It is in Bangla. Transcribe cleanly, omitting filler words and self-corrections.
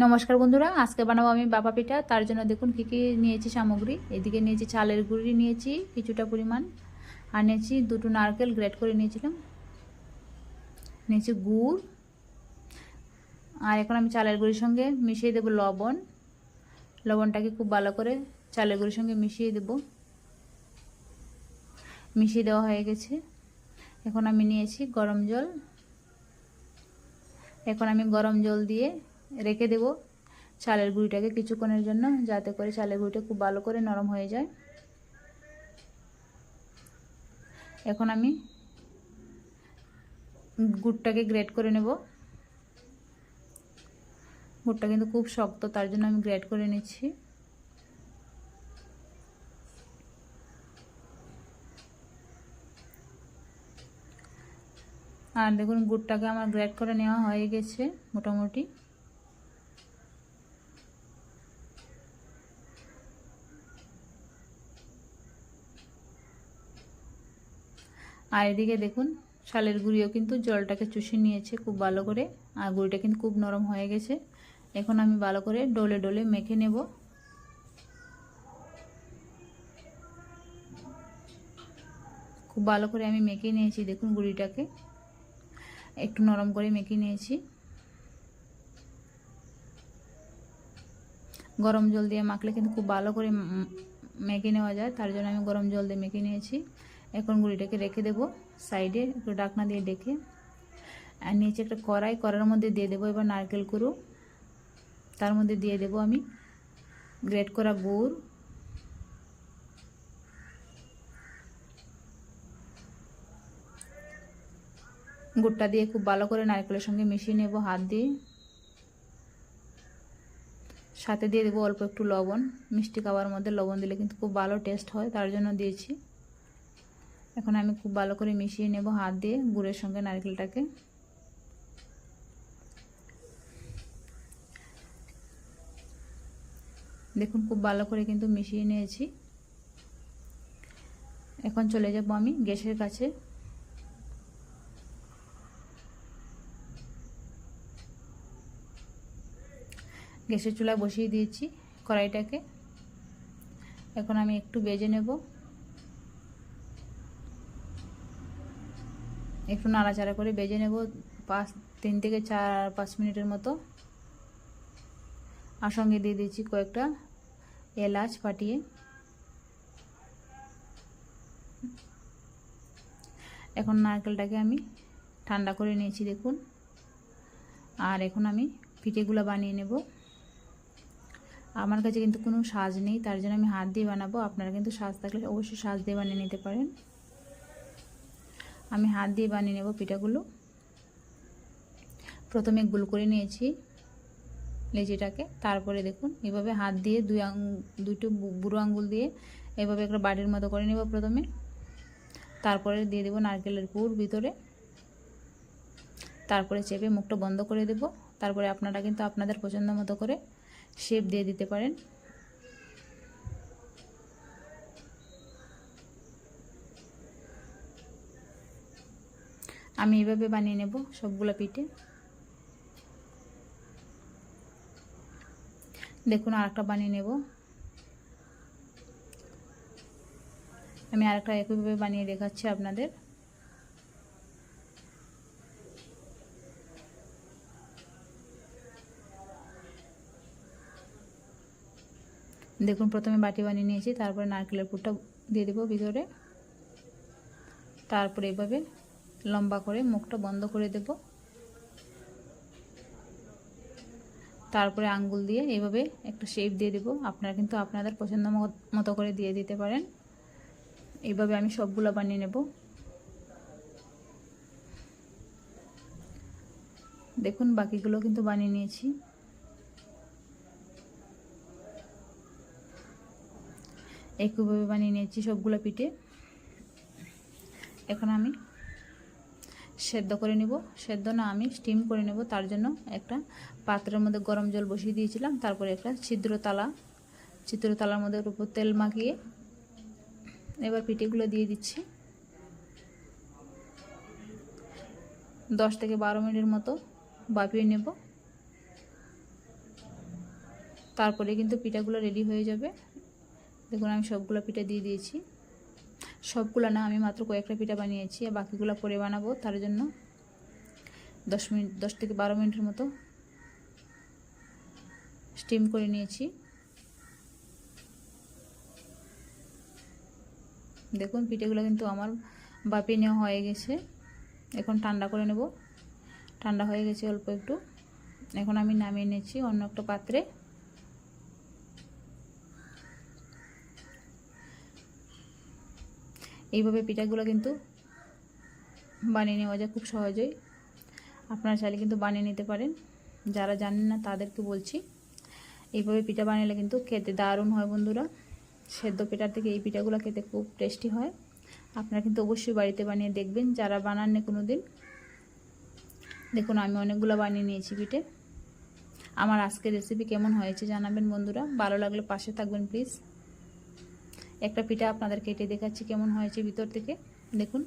নমস্কার বন্ধুরা, আজকে বানাবো আমি ভাপা পিঠা। তার জন্য দেখুন কী কী নিয়েছি সামগ্রী। এদিকে নিয়েছি চালের গুঁড়ি, নিয়েছি কিছুটা পরিমাণ, আর নিয়েছি দুটো নারকেল গ্রেট করে নিয়েছিলাম, নিয়েছি গুড়, আর এখন আমি চালের গুঁড়ির সঙ্গে মিশিয়ে দেবো লবণ। লবণটাকে খুব ভালো করে চালের গুঁড়ির সঙ্গে মিশিয়ে দেব। মিশিয়ে দেওয়া হয়ে গেছে। এখন আমি নিয়েছি গরম জল। এখন আমি গরম জল দিয়ে রেখে দেব চালের গুঁড়িটাকে কিছুক্ষণের জন্য, যাতে করে চালের গুঁড়িটা খুব ভালো করে নরম হয়ে যায়। এখন আমি গুড়টাকে গ্রেট করে নেব। গুড়টা কিন্তু খুব শক্ত, তার জন্য আমি গ্রেট করে নিচ্ছি। আর দেখুন গুড়টাকে আমার গ্রেট করে নেওয়া হয়ে গেছে মোটামুটি। আর এদিকে দেখুন চালের গুঁড়িও কিন্তু জলটাকে চুষে নিয়েছে খুব ভালো করে, আর গুঁড়িটা কিন্তু খুব নরম হয়ে গেছে। এখন আমি ভালো করে ডলে ডলে মেখে নেব। খুব ভালো করে আমি মেখে নিয়েছি। দেখুন গুঁড়িটাকে একটু নরম করে মেখে নিয়েছি। গরম জল দিয়ে মাখলে কিন্তু খুব ভালো করে মেখে নেওয়া যায়, তার জন্য আমি গরম জল দিয়ে মেখে নিয়েছি। এখন গুঁড়িটাকে রেখে দেব সাইডে, একটু ঢাকনা দিয়ে ডেকে। আর নিচে একটা কড়াইয়ের মধ্যে দিয়ে দেবো এবার নারকেল কুড়ো। তার মধ্যে দিয়ে দেব আমি গ্রেট করা গুড়, গুড়টা দিয়ে খুব ভালো করে নারকেলের সঙ্গে মিশিয়ে নেব হাত দিয়ে। সাথে দিয়ে দেবো অল্প একটু লবণ। মিষ্টি খাবার মধ্যে লবণ দিলে কিন্তু খুব ভালো টেস্ট হয়, তার জন্য দিয়েছি। এখন আমি খুব ভালো করে মিশিয়ে নেব হাত দিয়ে গুড়ের সঙ্গে নারকেলটাকে। দেখুন খুব ভালো করে কিন্তু মিশিয়ে নিয়েছি। এখন চলে যাব আমি গ্যাসের কাছে। গ্যাসের চুলায় বসিয়ে দিয়েছি কড়াইটাকে। এখন আমি একটু ভেজে নেব, একটু নাড়াচাড়া করে ভেজে নেব 3 থেকে 4-5 মিনিটের মতো। আর সঙ্গে দিয়ে দিচ্ছি কয়েকটা এলাচ ফাটিয়ে। এখন নারকেলটাকে আমি ঠান্ডা করে নিয়েছি দেখুন। আর এখন আমি পিঠেগুলো বানিয়ে নেব। আমার কাছে কিন্তু কোনো সাজ নেই, তার জন্য আমি হাত দিয়ে বানাবো। আপনারা কিন্তু সাজ থাকলে অবশ্যই সাজ দিয়ে বানিয়ে নিতে পারেন। আমি হাত দিয়ে বানিয়ে নেব পিঠাগুলো। প্রথমে গোল করে নিয়েছি লেচিটাকে, তারপরে দেখুন এভাবে হাত দিয়ে দুটো বুড়ো আঙ্গুল দিয়ে এভাবে একটা বাটির মতো করে নেব প্রথমে। তারপরে দিয়ে দেব নারকেলের পুর ভিতরে, তারপরে চেপে মুখটা বন্ধ করে দেব। তারপরে আপনারা কিন্তু আপনাদের পছন্দ মতো করে শেপ দিয়ে দিতে পারেন। আমি এইভাবে বানিয়ে নেব সবগুলো পিঠে। দেখুন আরেকটা বানিয়ে নেব। আমি আরেকটা একইভাবে বানিয়ে দেখাচ্ছি আপনাদের। দেখুন প্রথমে বাটি বানিয়ে নিয়েছি, তারপরে নারকেলের পুরটা দিয়ে দেবো ভিতরে। তারপরে এভাবে লম্বা করে মুখটা বন্ধ করে দেব। তারপরে আঙ্গুল দিয়ে এইভাবে একটা শেপ দিয়ে দেব। আপনারা কিন্তু আপনাদের পছন্দ মতো করে দিয়ে দিতে পারেন। এইভাবে আমি সবগুলো বানিয়ে নেব। দেখুন বাকিগুলো কিন্তু বানিয়ে নিয়েছি। একইভাবে বানিয়ে নিয়েছি সবগুলো পিঠে। এখন আমি সেদ্ধ করে নেব। সেদ্ধ না, আমি স্টিম করে নেব। তার জন্য একটা পাত্রের মধ্যে গরম জল বসিয়ে দিয়েছিলাম। তারপরে একটা ছিদ্রতালার মধ্যে উপর তেল মাখিয়ে এবার পিঠেগুলো দিয়ে দিচ্ছি। 10 থেকে 12 মিনিটের মতো ভাপিয়ে নেব। তারপরে কিন্তু পিঠাগুলো রেডি হয়ে যাবে। দেখুন আমি সবগুলো পিঠা দিয়ে দিয়েছি। সবগুলো না, আমি মাত্র কয়েকটা পিঠা বানিয়েছি, আর বাকিগুলো পরে বানাবো। তার জন্য 10 থেকে 12 মিনিটের মতো স্টিম করে নিয়েছি। দেখুন পিঠেগুলো কিন্তু আমার বাপিয়ে নেওয়া হয়ে গেছে। এখন ঠান্ডা করে নেব। ঠান্ডা হয়ে গেছে অল্প একটু। এখন আমি নামিয়ে নিয়েছি অন্য একটা পাত্রে। এইভাবে পিঠাগুলো কিন্তু বানিয়ে নেওয়া যায় খুব সহজেই। আপনারা চাইলে কিন্তু বানিয়ে নিতে পারেন। যারা জানেন না তাদেরকে বলছি, এইভাবে পিঠা বানালে কিন্তু খেতে দারুণ হয় বন্ধুরা। সেদ্ধ পিঠার থেকে এই পিঠাগুলো খেতে খুব টেস্টি হয়। আপনারা কিন্তু অবশ্যই বাড়িতে বানিয়ে দেখবেন যারা বানাননি কোনো দিন। দেখুন আমি অনেকগুলো বানিয়ে নিয়েছি পিঠে। আমার আজকের রেসিপি কেমন হয়েছে জানাবেন বন্ধুরা। ভালো লাগলে পাশে থাকবেন প্লিজ। একটা পিঠা আপনাদের কেটে দেখাচ্ছি কেমন হয়েছে ভিতর থেকে। দেখুন